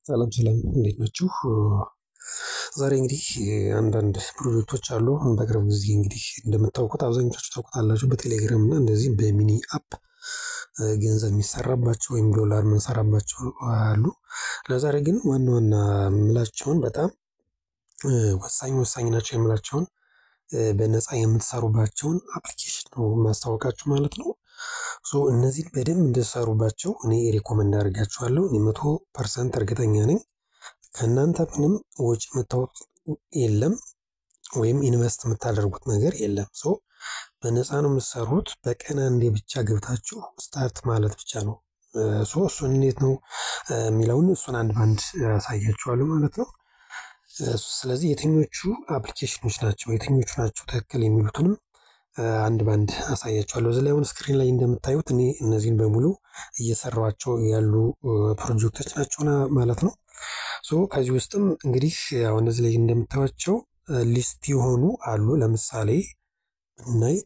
ሰላም ሰላም እንዴት ናችሁ? ዛሬ እንግዲህ አንዳንድ ፕሮጀክቶች አሉ። በቅርብ ጊዜ እንግዲህ እንደምታውቁት አብዛኞቻችሁ ታውቁታላችሁ በቴሌግራም እና እንደዚህ በሚኒ አፕ ገንዘብ የሚሰራባቸው ወይም ዶላር የምንሰራባቸው አሉ። ለዛሬ ግን ዋና ዋና የምላቸውን በጣም ወሳኝ ናቸው የምላቸውን በነፃ የምትሰሩባቸውን አፕሊኬሽን ነው ማስታወቃችሁ ማለት ነው። እነዚህን በደንብ እንድትሰሩባቸው እኔ ሪኮመንድ አደርጋችኋለሁ። እኔ 100% እርግጠኛ ነኝ። ከእናንተ ምንም ወጪ የምታወጡት የለም ወይም ኢንቨስት የምታደርጉት ነገር የለም። በነፃ ነው የምትሰሩት። በቀን አንዴ ብቻ ገብታችሁ ስታርት ማለት ብቻ ነው። እሱን እንዴት ነው የሚለውን እሱን አንድ ባንድ ያሳያችኋለሁ ማለት ነው። ስለዚህ የትኞቹ አፕሊኬሽኖች ናቸው የትኞቹ ናቸው ትክክል የሚሉትንም አንድ ባንድ አሳያችኋለሁ። እዚህ ላይ አሁን ስክሪን ላይ እንደምታዩት እኔ እነዚህን በሙሉ እየሰራኋቸው ያሉ ፕሮጀክቶች ናቸው ማለት ነው። ከዚህ ውስጥም እንግዲህ አሁን እዚህ ላይ እንደምታዩቸው ሊስት የሆኑ አሉ። ለምሳሌ ብናይ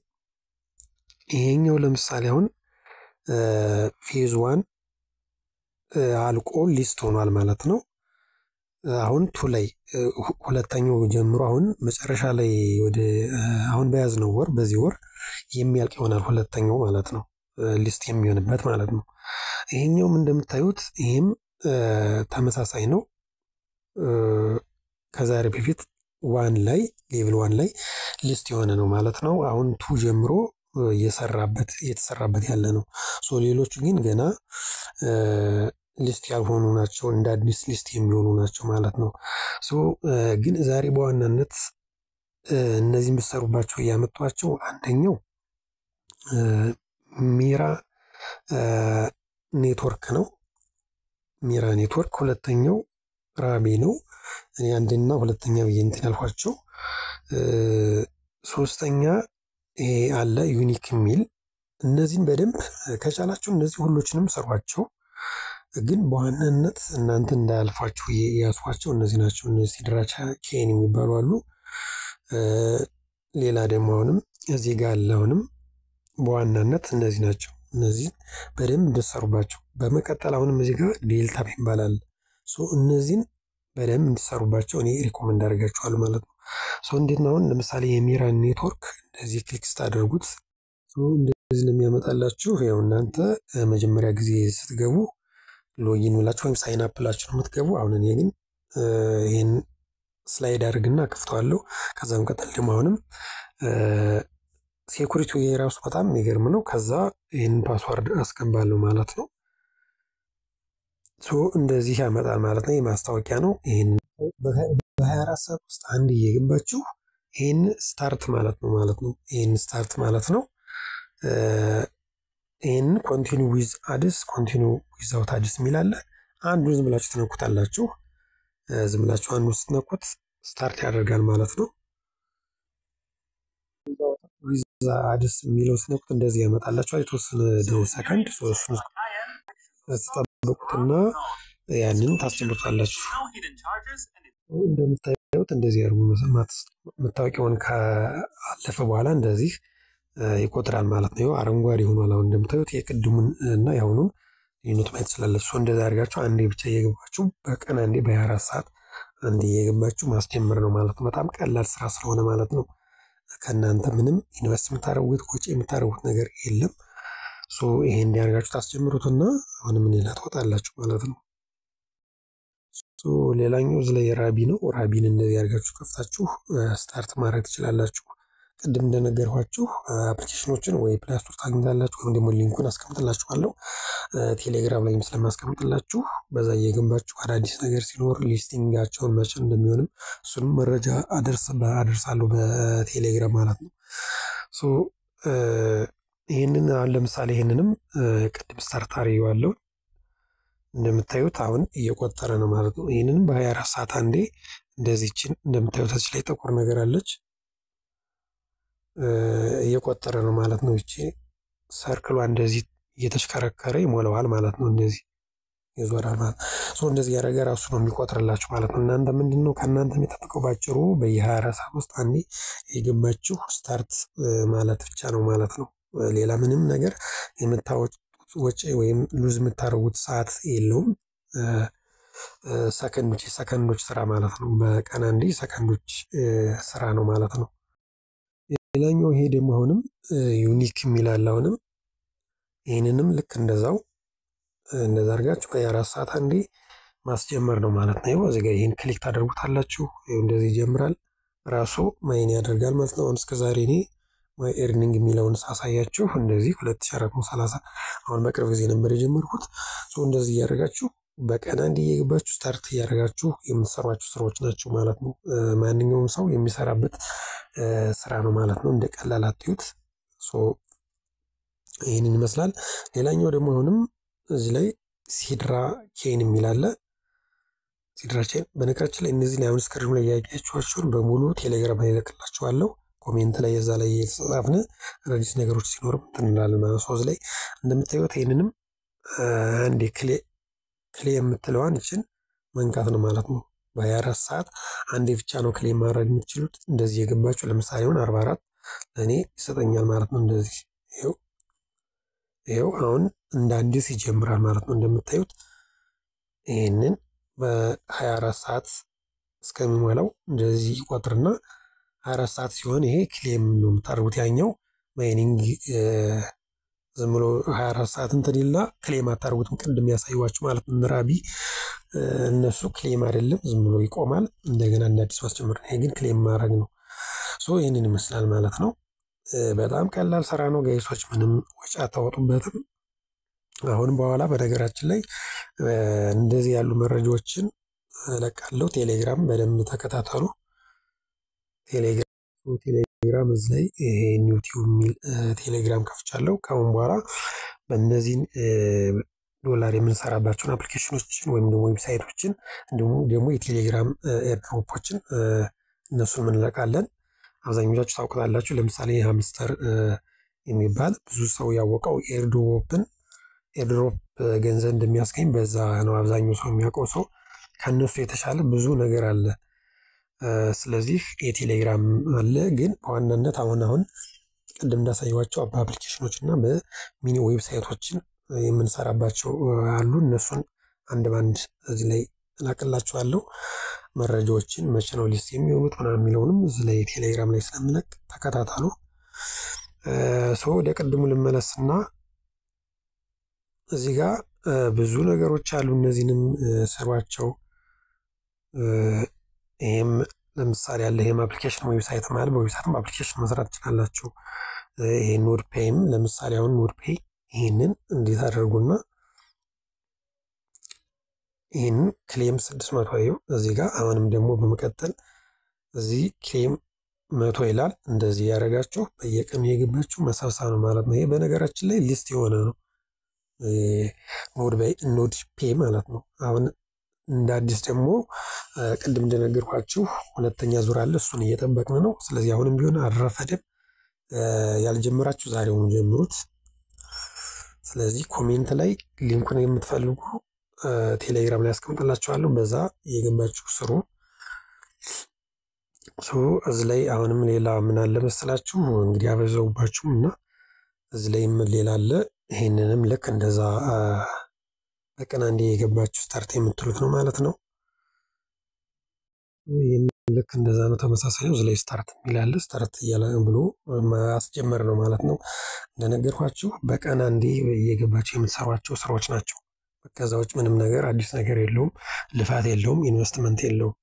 ይሄኛው ለምሳሌ አሁን ፌዝ 1 አልቆ ሊስት ሆኗል ማለት ነው። አሁን ቱ ላይ ሁለተኛው ጀምሮ አሁን መጨረሻ ላይ ወደ አሁን በያዝነው ወር በዚህ ወር የሚያልቅ ይሆናል ሁለተኛው ማለት ነው። ሊስት የሚሆንበት ማለት ነው። ይሄኛውም እንደምታዩት ይሄም ተመሳሳይ ነው። ከዛሬ በፊት ሌቭል 1 ላይ ሊስት የሆነ ነው ማለት ነው። አሁን ቱ ጀምሮ እየተሰራበት ያለ ነው። ሌሎቹ ግን ገና ሊስት ያልሆኑ ናቸው፣ እንደ አዲስ ሊስት የሚሆኑ ናቸው ማለት ነው። ግን ዛሬ በዋናነት እነዚህን ብትሰሩባቸው ያመጣኋቸው አንደኛው ሚራ ኔትወርክ ነው። ሚራ ኔትወርክ፣ ሁለተኛው ራቢ ነው። እኔ አንደኛ ሁለተኛ ብዬ እንትን ያልኳቸው። ሶስተኛ ይሄ አለ ዩኒክ የሚል። እነዚህን በደንብ ከቻላችሁ እነዚህ ሁሎችንም ሰሯቸው። ግን በዋናነት እናንተ እንዳያልፋችሁ ያስዋቸው እነዚህ ናቸው። እነዚህ ድራቻ ኬን የሚባሉ አሉ። ሌላ ደግሞ አሁንም እዚህ ጋር አለ። አሁንም በዋናነት እነዚህ ናቸው። እነዚህ በደንብ እንድትሰሩባቸው። በመቀጠል አሁንም እዚህ ጋር ዴልታ ይባላል። እነዚህን በደንብ እንድትሰሩባቸው እኔ ሪኮመንድ አደርጋችኋለሁ ማለት ነው። እንዴት ነው አሁን ለምሳሌ የሚራን ኔትወርክ እንደዚህ ክሊክ ስታደርጉት እንደዚህ ነው የሚያመጣላችሁ። ያው እናንተ መጀመሪያ ጊዜ ስትገቡ ሎጊን ብላችሁ ወይም ሳይን አፕ ብላችሁ ነው የምትገቡ። አሁን እኔ ግን ይሄን ስላይድ አድርግና ከፍተዋለሁ። ከዛም ቀጠል ደግሞ አሁንም ሴኩሪቲው የራሱ በጣም የሚገርም ነው። ከዛ ይሄን ፓስወርድ አስገባለሁ ማለት ነው። እንደዚህ ያመጣል ማለት ነው። የማስታወቂያ ነው። ይሄን በ24 ሰዓት ውስጥ አንድ እየገባችሁ ይሄን ስታርት ማለት ነው። ይሄን ስታርት ማለት ነው። ይሄን ኮንቲኒው ዊዝ አድስ ኮንቲኒው ዊዛውት አድስ የሚል አለ። አንዱን ዝም ብላችሁ ትነኩታላችሁ። ዝም ብላችሁ አንዱን ስትነኩት ስታርት ያደርጋል ማለት ነው። ዊዝ አድስ የሚለው ስትነኩት እንደዚህ ያመጣላችኋል። የተወሰነ ሰከንድ እሱን ተጠብቁትና ያንን ታስጀምሩታላችሁ። እንደምታዩት እንደዚህ ያርጉ። መታወቂያውን ካለፈ በኋላ እንደዚህ ይቆጥራል ማለት ነው። አረንጓዴ ሆኗል። አሁን እንደምታዩት የቅድሙን እና ያሁኑን ልዩነት ማየት ትችላላችሁ። እንደዛ አድርጋችሁ አንዴ ብቻ እየገባችሁ በቀን አንዴ በ24 ሰዓት አንዴ እየገባችሁ ማስጀመር ነው ማለት ነው። በጣም ቀላል ስራ ስለሆነ ማለት ነው። ከእናንተ ምንም ኢንቨስት የምታደርጉት ወጪ የምታደርጉት ነገር የለም። ይሄን እንዲያደርጋችሁ ታስጀምሩትና አሁንም ሌላ ትወጣላችሁ ማለት ነው። ሌላኛው እዚህ ላይ ራቢ ነው። ራቢን እንደዚህ አድርጋችሁ ከፍታችሁ ስታርት ማድረግ ትችላላችሁ። ቅድም እንደነገርኳችሁ አፕሊኬሽኖችን ወይ ፕሌይ ስቶር ታገኛላችሁ ወይም ደግሞ ሊንኩን አስቀምጥላችኋለሁ ቴሌግራም ላይ ስለማስቀምጥላችሁ በዛ እየገባችሁ አዳዲስ ነገር ሲኖር ሊስቲንጋቸውን መቼ እንደሚሆንም እሱንም መረጃ አደርሳለሁ በቴሌግራም ማለት ነው። ይሄንን ለምሳሌ ይሄንንም ቅድም ስታርት አድርጌዋለሁ። እንደምታዩት አሁን እየቆጠረ ነው ማለት ነው። ይሄንንም በ24 ሰዓት አንዴ እንደዚህችን እንደምታዩት እዚህ ላይ ጥቁር ነገር አለች እየቆጠረ ነው ማለት ነው። እቺ ሰርክሏ እንደዚህ እየተሽከረከረ ይሞላዋል ማለት ነው። እንደዚህ ይዞራል ማለት ነው። እንደዚህ ያደረገ ራሱ ነው የሚቆጥርላችሁ ማለት ነው። እናንተ ምንድነው ከእናንተ የሚጠብቀው ባጭሩ በየ24 ሰዓት ውስጥ አንዴ የገባችሁ ስታርት ማለት ብቻ ነው ማለት ነው። ሌላ ምንም ነገር የምታወጡት ወጪ ወይም ሉዝ የምታደርጉት ሰዓት የለውም። ሰከንዶች ስራ ማለት ነው። በቀን አንዴ ሰከንዶች ስራ ነው ማለት ነው። ሌላኛው ይሄ ደግሞ አሁንም ዩኒክ የሚል አለ። አሁንም ይህንንም ልክ እንደዛው እንደዛ አድርጋችሁ በየ4 ሰዓት አንዴ ማስጀመር ነው ማለት ነው። እዚህ ጋር ይሄን ክሊክ ታደርጉታላችሁ። ይሄው እንደዚህ ይጀምራል ራሱ ማይን ያደርጋል ማለት ነው። እስከ ዛሬ እኔ ማይ ኤርኒንግ የሚለውን ሳሳያችሁ እንደዚህ 2430 አሁን በቅርብ ጊዜ ነበር የጀመርኩት። እንደዚህ እያደረጋችሁ በቀን አንዴ እየገባችሁ ስታርት እያደረጋችሁ የምትሰሯቸው ስራዎች ናቸው ማለት ነው። ማንኛውም ሰው የሚሰራበት ስራ ነው ማለት ነው። እንደ ቀላል አትዩት። ይህንን ይመስላል። ሌላኛው ደግሞ አሁንም እዚህ ላይ ሲድራ ቼን የሚል አለ። ሲድራ ቼን በነገራችን ላይ እነዚህ ላይ አሁን ስክሪኑ ላይ ያያችኋቸውን በሙሉ ቴሌግራም ላይ እልክላችኋለሁ። ኮሜንት ላይ እዛ ላይ የተጻፍነ አዳዲስ ነገሮች ሲኖርም እንትን እንላለን ማለት ነው። እዚህ ላይ እንደምታዩት ይህንንም አንዴ ክሌ የምትለዋን ይችን መንካት ነው ማለት ነው። በ24 ሰዓት አንዴ ብቻ ነው ክሌም ማድረግ የምትችሉት። እንደዚህ የገባችሁ ለምሳሌ አሁን 44 ለእኔ ይሰጠኛል ማለት ነው። እንደዚህ ይኸው አሁን እንደ አዲስ ይጀምራል ማለት ነው። እንደምታዩት ይህንን በ24 ሰዓት እስከሚሞላው እንደዚህ ይቆጥርና 24 ሰዓት ሲሆን ይሄ ክሌም ነው የምታደርጉት። ያኛው ማይኒንግ ዝም ብሎ 24 ሰዓት እንትን ይልና ክሌም አታደርጉትም። ቅድም ያሳዩዋችሁ ማለት ነው። ምራቢ እነሱ ክሌም አይደለም ዝም ብሎ ይቆማል። እንደገና እንደ አዲስ ማስጀመር ነው። ይሄ ግን ክሌም ማድረግ ነው። ይህንን ይመስላል ማለት ነው። በጣም ቀላል ስራ ነው ጋይሶች፣ ምንም ወጪ አታወጡበትም። አሁን በኋላ በነገራችን ላይ እንደዚህ ያሉ መረጃዎችን እለቃለሁ። ቴሌግራም በደንብ ተከታተሉ። ቴሌግራም እዚህ ላይ ይሄ ዩቲዩብ የሚል ቴሌግራም ከፍቻለሁ። ከአሁን በኋላ በእነዚህን ዶላር የምንሰራባቸውን አፕሊኬሽኖችን ወይም ደግሞ ዌብሳይቶችን እንዲሁም ደግሞ የቴሌግራም ኤርድሮፖችን እነሱን እንለቃለን። አብዛኞቻችሁ ታውቁታላችሁ። ለምሳሌ ሃምስተር የሚባል ብዙ ሰው ያወቀው ኤርድሮፕ ገንዘብ እንደሚያስገኝ በዛ ነው አብዛኛው ሰው የሚያውቀው። ሰው ከነሱ የተሻለ ብዙ ነገር አለ። ስለዚህ የቴሌግራም አለ። ግን በዋናነት አሁን ቅድም እንዳሳየዋቸው በአፕሊኬሽኖች እና በሚኒ ዌብሳይቶችን የምንሰራባቸው አሉ። እነሱን አንድ ባንድ እዚህ ላይ እላቅላችኋለሁ። መረጃዎችን መቼ ነው ሊስት የሚሆኑት ምናምን የሚለውንም እዚህ ላይ ቴሌግራም ላይ ስለምለቅ ተከታተሉ። ወደ ቅድሙ ልመለስና እዚህ ጋር ብዙ ነገሮች አሉ። እነዚህንም ስሯቸው። ይሄም ለምሳሌ ያለ ይሄም አፕሊኬሽን ዌብሳይት ማለት በዌብሳይትም አፕሊኬሽን መስራት ትችላላችሁ። ይሄ ኖድ ፔይም ለምሳሌ አሁን ኖድ ፔይ ይሄንን እንዴት አድርጉና ይሄንን ክሌም 600 ይው እዚህ ጋር አሁንም ደግሞ በመቀጠል እዚህ ክሌም 100 ይላል። እንደዚህ ያደርጋችሁ በየቀኑ የገባችሁ መሰብሰብ ነው ማለት ነው። ይሄ በነገራችን ላይ ሊስት የሆነ ነው ኖድ ፔይ ማለት ነው። አሁን እንደ አዲስ ደግሞ ቅድም እንደነገርኳችሁ ሁለተኛ ዙር አለ። እሱን እየጠበቅን ነው። ስለዚህ አሁንም ቢሆን አልረፈደም። ያልጀመራችሁ ዛሬውኑ ጀምሩት። ስለዚህ ኮሜንት ላይ ሊንኩን የምትፈልጉ ቴሌግራም ላይ አስቀምጥላችኋለሁ። በዛ እየገባችሁ ስሩ። እዚህ ላይ አሁንም ሌላ ምን አለ መሰላችሁ እንግዲህ አበዛውባችሁም እና እዚህ ላይ ምን ሌላ አለ። ይሄንንም ልክ እንደዛ በቀን አንዴ የገባችሁ ስታርት የምትሉት ነው ማለት ነው። ልክ እንደዛ ነው። ተመሳሳይ ነው። እዚህ ላይ ስታርት የሚላል ስታርት እያለ ብሎ ማስጀመር ነው ማለት ነው። እንደነገርኳችሁ በቀን አንዴ እየገባችሁ የምትሰሯቸው ስራዎች ናቸው። ከዛ ውጭ ምንም ነገር አዲስ ነገር የለውም። ልፋት የለውም። ኢንቨስትመንት የለውም።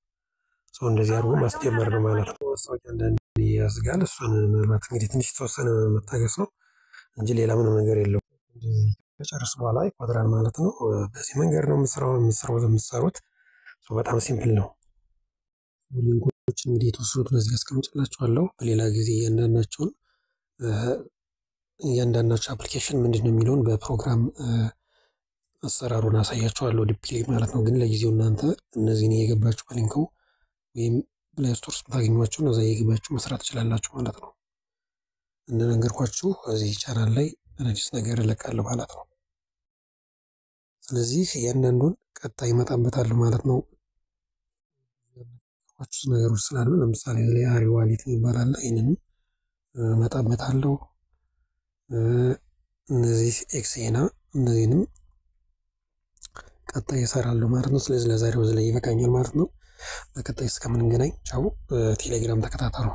እንደዚህ አድርጎ ማስጀመር ነው ማለት ነው። ማስታወቂያ አንዳንዴ ያስጋል። እሱን ምናልባት እንግዲህ ትንሽ ተወሰነ መታገስ ነው እንጂ ሌላ ምንም ነገር የለውም። ከጨረስ በኋላ ይቆጥራል ማለት ነው። በዚህ መንገድ ነው የምትሰሩት። በጣም ሲምፕል ነው። ሊንኮች እንግዲህ የተወሰኑት በዚህ አስቀምጥላችኋለሁ። በሌላ ጊዜ እያንዳንዳቸው አፕሊኬሽን ምንድን ነው የሚለውን በፕሮግራም አሰራሩን አሳያችኋለሁ። ዲፕሊ ማለት ነው። ግን ለጊዜው እናንተ እነዚህን እየገባችሁ በሊንኩ ወይም ፕሌይ ስቶር ውስጥ ታገኟቸው እነዛ እየገባችሁ መስራት ትችላላችሁ ማለት ነው። እንደነገርኳችሁ እዚህ ቻናል ላይ አዲስ ነገር እለቃለሁ ማለት ነው። ስለዚህ እያንዳንዱን ቀጣይ እመጣበታለሁ ማለት ነው። ነገሮች ስላሉ ለምሳሌ ላይ አሪ ዋሌት ይባላል። ይሄንንም እመጣበታለሁ። እነዚህ ኤክሴና እነዚህንም ቀጣይ እሰራለሁ ማለት ነው። ስለዚህ ለዛሬው እዚህ ላይ ይበቃኛል ማለት ነው። በቀጣይ እስከምንገናኝ ቻው። ቴሌግራም ተከታተሉ።